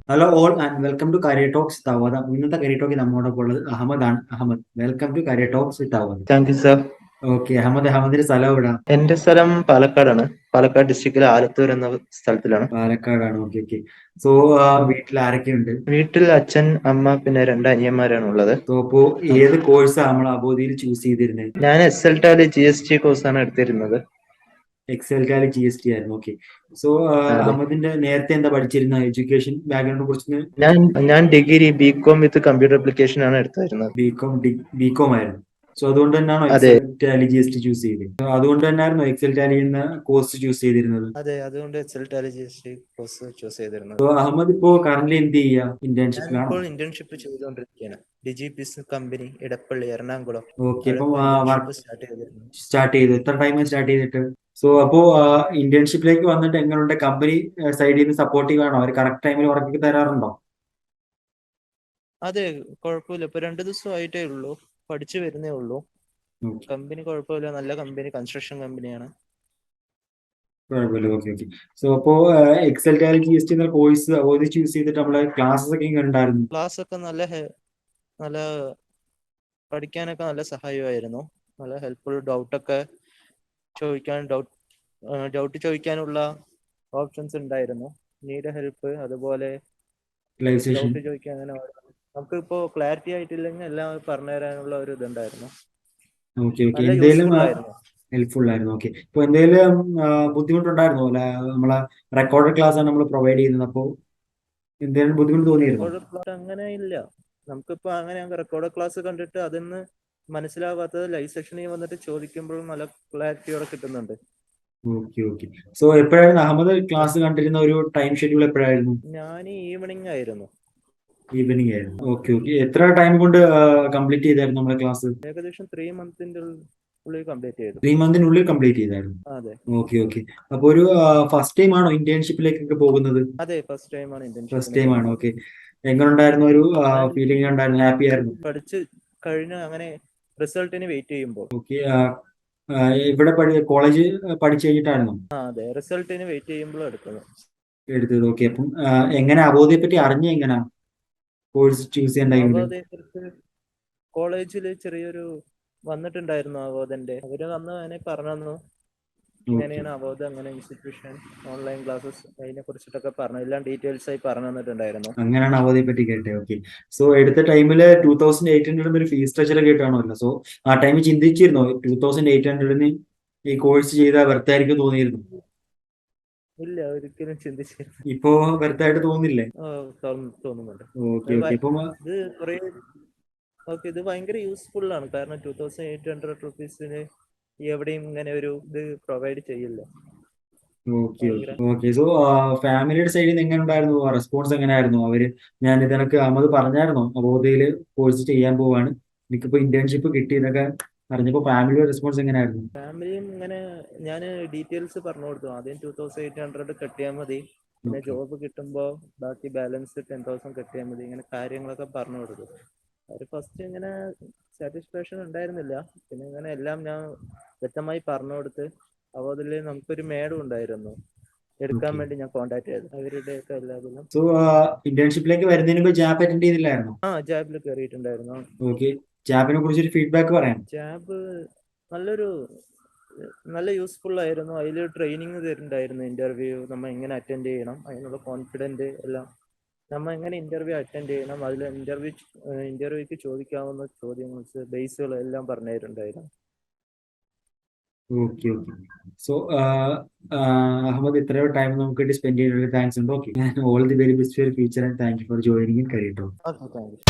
Hello all and welcome to career talks with Avadha. ഇന്നത്തെ career ടോക്കിൽ നമ്മോടൊപ്പം ഉള്ളത് അഹമ്മദാണ്. Ahmed, welcome to career talks with Avadha. Thank you sir. Okay അഹമ്മദിന്റെ സ്ഥലം എവിടാ? എന്റെ സ്ഥലം പാലക്കാടാണ്. പാലക്കാട് ഡിസ്ട്രിക്റ്റിലെ ആലത്തൂർ എന്ന സ്ഥലത്തിലാണ്. പാലക്കാടാണ്. Okay okay. സോ വീട്ടിൽ ആരൊക്കെയുണ്ട്? വീട്ടിൽ അച്ഛൻ, അമ്മ, പിന്നെ രണ്ട് അനിയന്മാരാണ് ഉള്ളത്. സോ അപ്പോ ഏത് കോഴ്സാണ് നമ്മൾ അബോധിയിൽ ചൂസ് ചെയ്തിരുന്നത്? ഞാൻ എസ്എൽടാലി GST കോഴ്സാണ് എടുത്തിരുന്നത്. എക്സെൽറ്റാലി GST ആയിരുന്നു. ഓക്കെ. സോ അതെ, അഹമ്മദിന്റെ നേരത്തെ എന്താ പഠിച്ചിരുന്ന എഡ്യൂക്കേഷൻ ബാക്ക്ഗ്രൗണ്ടിനെ കുറിച്ച്? ഞാൻ degree BCom with computer application ആണ് എടുത്തിരുന്നത്. ബികോം ആയിരുന്നു. സോ അതുകൊണ്ട് തന്നെയാണോ അതെ എക്സെൽറ്റാലി GST ചൂസ് ചെയ്തത്? അതുകൊണ്ട് തന്നെയായിരുന്നു എക്സെൽറ്റാലി എന്ന കോഴ്സ് ചൂസ് ചെയ്തിരുന്നത്? അതെ, അതുകൊണ്ട് എസ്എൽടാലി GST കോഴ്സ് ചൂസ് ചെയ്തിരുന്നത്. സോ അഹമ്മദ് ഇപ്പോ കറന്റ് എന്ത് ചെയ്യാ? ഇന്റേൺഷിപ്പിലാണോ? ഞാനിപ്പോൾ ഇന്റേൺഷിപ്പ് ചെയ്തുകൊണ്ടിരിക്കുകയാണ്. ഡിജി കമ്പനി ഇടപ്പള്ളി എറണാകുളം. ഓക്കെ. അവിടെ അപ്പം ഇപ്പോൾ ഇന്റേൺഷിപ്പ് വർക്ക് സ്റ്റാർട്ട് ചെയ്തിരുന്നു. സ്റ്റാർട്ട് ചെയ്തു. എത്ര ടൈം സ്റ്റാർട്ട് ചെയ്തിട്ട്? സോ അപ്പോ ഇന്റേൺഷിപ്പിലേക്ക് വന്നിട്ട് എങ്ങനെയുണ്ട്? കമ്പനി സൈഡിൽ നിന്ന് സപ്പോർട്ടീവ് ആണോ? അവർ കറക്റ്റ് ടൈമിൽ വർക്ക് തരാറുണ്ടോ? അതെ, കുഴപ്പമില്ല. ഇപ്പൊ 2 ദിവസമായിട്ടേ ഉള്ളൂ, പഠിച്ചു വരുന്നേ ഉള്ളൂ. ഓക്കെ, കമ്പനി കുഴപ്പമില്ല, നല്ല കമ്പനി, കൺസ്ട്രക്ഷൻ കമ്പനിയാണ്. കുഴപ്പമില്ല. Okay okay. സോ അപ്പോ എക്സൽ ടാലി GST എന്ന കോഴ്സ് അവധി ചൂസ് ചെയ്തിട്ട് നമ്മളെ ക്ലാസ്സസ് ഒക്കെ എങ്ങനെ ഉണ്ടായിരുന്നു? ക്ലാസ് ഒക്കെ നല്ല പഠിക്കാനൊക്കെ നല്ല സഹായമായിരുന്നു. നല്ല ഹെൽപ്ഫുൾ. ഡൗട്ട് ചോദിക്കാനുള്ള ഓപ്ഷൻസ് ഉണ്ടായിരുന്നു. നീഡ് ഹെൽപ്പ്, അതുപോലെ ലൈവ് സെഷൻ. ഡൗട്ട് ചോദിക്കാൻ, അങ്ങനെ നമുക്കിപ്പോ ക്ലാരിറ്റി ആയിട്ടില്ലെങ്കിൽ എല്ലാം പറഞ്ഞു തരാനുള്ള ഒരു ഇതുണ്ടായിരുന്നു. Okay okay. നല്ല എന്തേലും യൂസ്ഫുൾ ആയിരുന്നു. ഹെൽപ്ഫുൾ ആയിരുന്നു. ഓക്കെ. ഇപ്പൊ എന്തെങ്കിലും ബുദ്ധിമുട്ടുണ്ടായിരുന്നോ? അല്ല, നമ്മളെ റെക്കോർഡ് ക്ലാസ് ആണ് നമ്മൾ പ്രൊവൈഡ് ചെയ്യുന്നത്. അപ്പോൾ എന്തെങ്കിലും ബുദ്ധിമുട്ട് തോന്നിയിരുന്നോ? റെക്കോർഡ് ക്ലാസ് അങ്ങനെ ഇല്ല. നമുക്കിപ്പോ അങ്ങനെ റെക്കോർഡ് ക്ലാസ് കണ്ടിട്ട് അതിന്ന് മനസ്സിലാവാത്തത് ലൈവ് സെഷനിൽ വന്നിട്ട് ചോദിക്കുമ്പോൾ നല്ല ക്ലാരിറ്റിയോടെ കിട്ടുന്നുണ്ട്. Okay okay. സോ എപ്പോഴായിരുന്നു അഹമ്മദ് ക്ലാസ് കണ്ടിരുന്ന ഒരു ടൈം ഷെഡ്യൂൾ എപ്പോഴായിരുന്നു? ഞാൻ ഈവനിങ് ആയിരുന്നു. ഈവനിങ് ആയിരുന്നു. Okay okay. എത്ര ടൈം കൊണ്ട് കംപ്ലീറ്റ് ചെയ്തായിരുന്നു നമ്മുടെ ക്ലാസ്? ഏകദേശം 3 മന്തിന്റെ ഉള്ളിൽ കംപ്ലീറ്റ് ചെയ്തു. 3 മന്തിനുള്ളിൽ കംപ്ലീറ്റ് ചെയ്തായിരുന്നു. അതെ ഓക്കെ ഓക്കെ. അപ്പൊ ഒരു ഫസ്റ്റ് ടൈം ആണോ ഇന്റേൺഷിപ്പിലേക്കൊക്കെ പോകുന്നത്? അതെ, ഫസ്റ്റ് ടൈമാണ് ഫസ്റ്റ് ഇന്റേൺഷിപ്പിന് ടൈം ആണ്. പോകുന്നത്. ഓക്കെ. എങ്ങനെ ഉണ്ടായിരുന്നു? ഒരു ഞാൻ ഫീലിംഗ് ഉണ്ടായിരുന്നു? ഹാപ്പി ആയിരുന്നു? പഠിച്ച് കഴിഞ്ഞ് അങ്ങനെ റിസൾട്ടിന് വെയിറ്റ് ചെയ്യുമ്പോൾ. ഓക്കെ. ഇവിടെ കോളേജ് പഠിച്ചു കഴിഞ്ഞിട്ടായിരുന്നു അതെ, റിസൾട്ടിന് വെയിറ്റ് ചെയ്യുമ്പോൾ എടുക്കുന്നത്. എടുത്തത്? ഓക്കെ. അപ്പം എങ്ങനെ അബോധയെ പറ്റി അറിഞ്ഞ എങ്ങനെയാ കോഴ്സ് ചൂസ് ചെയ്യാൻ ടൈമില്? അവതയെക്കുറിച്ച് കോളേജിൽ ചെറിയൊരു വന്നിട്ടുണ്ടായിരുന്നു അവോധന്റെ. അവര് വന്ന് അതിനെ പറഞ്ഞു തന്നു. ഓക്കെ. ഇങ്ങനെയാണ് അവോധ, അങ്ങനെ ഇൻസ്റ്റിറ്റ്യൂഷൻ, ഓൺലൈൻ ക്ലാസ്സസ്, അതിനെ കുറിച്ചിട്ടൊക്കെ പറഞ്ഞു, എല്ലാം ഡീറ്റെയിൽസ് ആയി പറഞ്ഞു തന്നിട്ടുണ്ടായിരുന്നു. അങ്ങനെയാണ് അവധിയെ പറ്റി കേട്ടത്. ഓക്കെ. സോ എടുത്ത ടൈമില് 2800 ഒരു ഫീസ് സ്ട്രക്ചർ കേട്ടാണല്ലോ. സോ ആ ടൈമിൽ ചിന്തിച്ചിരുന്നോ 2800 ഈ കോഴ്സ് ചെയ്താൽ വെറുതായിരിക്കും തോന്നിയിരുന്നു? ഇല്ല, ഒരിക്കലും ചിന്തിച്ചിരുന്നു. ഇപ്പോ വെറുതായിട്ട് തോന്നില്ലേ? തോന്നുന്നുണ്ട്. ഓക്കെ അത് ഓക്കെ. ഇപ്പം ഇത് കുറേ ഇത് ഭയങ്കര യൂസ്ഫുൾ ആണ്. കാരണം 2800 റുപ്പീസിന് എവിടെയും ഇങ്ങനെ ഒരു ഇത് പ്രൊവൈഡ് ചെയ്യില്ല. ഓക്കെ ഓക്കെ ഭയങ്കര ഓക്കെ. സോ ഫാമിലിയുടെ സൈഡിൽ നിന്ന് എങ്ങനെ ഉണ്ടായിരുന്നു? റെസ്പോൺസ് എങ്ങനെയായിരുന്നു? ഞാൻ ഇതിനൊക്കെ അഹമ്മദ് പറഞ്ഞായിരുന്നോ അബോധയില് കോഴ്സ് ചെയ്യാൻ പോവാണ്, എനിക്കിപ്പോ ഇന്റേൺഷിപ്പ് കിട്ടി എന്നൊക്കെ അറിഞ്ഞപ്പോ ഫാമിലിയുടെ റെസ്പോൺസ് എങ്ങനെയായിരുന്നു? ഫാമിലിയും ഇങ്ങനെ, ഞാൻ ഡീറ്റെയിൽസ് പറഞ്ഞു കൊടുത്തു. ആദ്യം 2800 കെട്ടിയാൽ മതി, പിന്നെ ഓക്കെ ജോബ് കിട്ടുമ്പോൾ ബാക്കി ബാലൻസ് 10,000 കെട്ടിയാൽ മതി, ഇങ്ങനെ കാര്യങ്ങളൊക്കെ പറഞ്ഞു കൊടുത്തു. അവർ ഫസ്റ്റ് ഇങ്ങനെ സാറ്റിസ്ഫാക്ഷൻ ഉണ്ടായിരുന്നില്ല. പിന്നെ ഇങ്ങനെ എല്ലാം ഞാൻ വ്യക്തമായി പറഞ്ഞു കൊടുത്ത്. അപ്പോൾ അതിൽ നമുക്കൊരു മേഡം ഉണ്ടായിരുന്നു, എടുക്കാൻ ഓക്കെ. വേണ്ടി ഞാൻ കോൺടാക്ട് ചെയ്തു. അവരുടെയൊക്കെ എല്ലാത്തിലും സോ ഇന്റേൺഷിപ്പിലേക്ക് വരുന്നതിന് മുമ്പ് ജാപ്പ് അറ്റൻഡ് ചെയ്തില്ലായിരുന്നു? ജാബിൽ കയറിയിട്ടുണ്ടായിരുന്നു. ഓക്കെ. ജാബിനെ കുറിച്ചൊരു ഫീഡ്ബാക്ക് പറയാം. ജാബ് നല്ലൊരു നല്ല യൂസ്ഫുൾ ആയിരുന്നു. അതിൽ ട്രെയിനിങ് തരുന്നുണ്ടായിരുന്നു. ഇന്റർവ്യൂ നമ്മൾ എങ്ങനെ അറ്റൻഡ് ചെയ്യണം, അതിനുള്ള കോൺഫിഡൻറ്റ് എല്ലാം, നമ്മൾ എങ്ങനെ ഇന്റർവ്യൂ അറ്റൻഡ് ചെയ്യണം, അതിൽ ഇന്റർവ്യൂക്ക് ചോദിക്കാവുന്ന ചോദ്യങ്ങൾ, ബേസുകൾ എല്ലാം പറഞ്ഞു തരുന്നുണ്ടായിരുന്നു. Okay okay. സോ അഹമ്മദ് ഇത്രയോ ടൈം നമുക്ക് വേണ്ടി സ്പെൻഡ് ചെയ്യാനുള്ള താങ്ക്സ് ഉണ്ട്. Okay. All the very best for future and thank you for joining in career talk. Okay, thank U.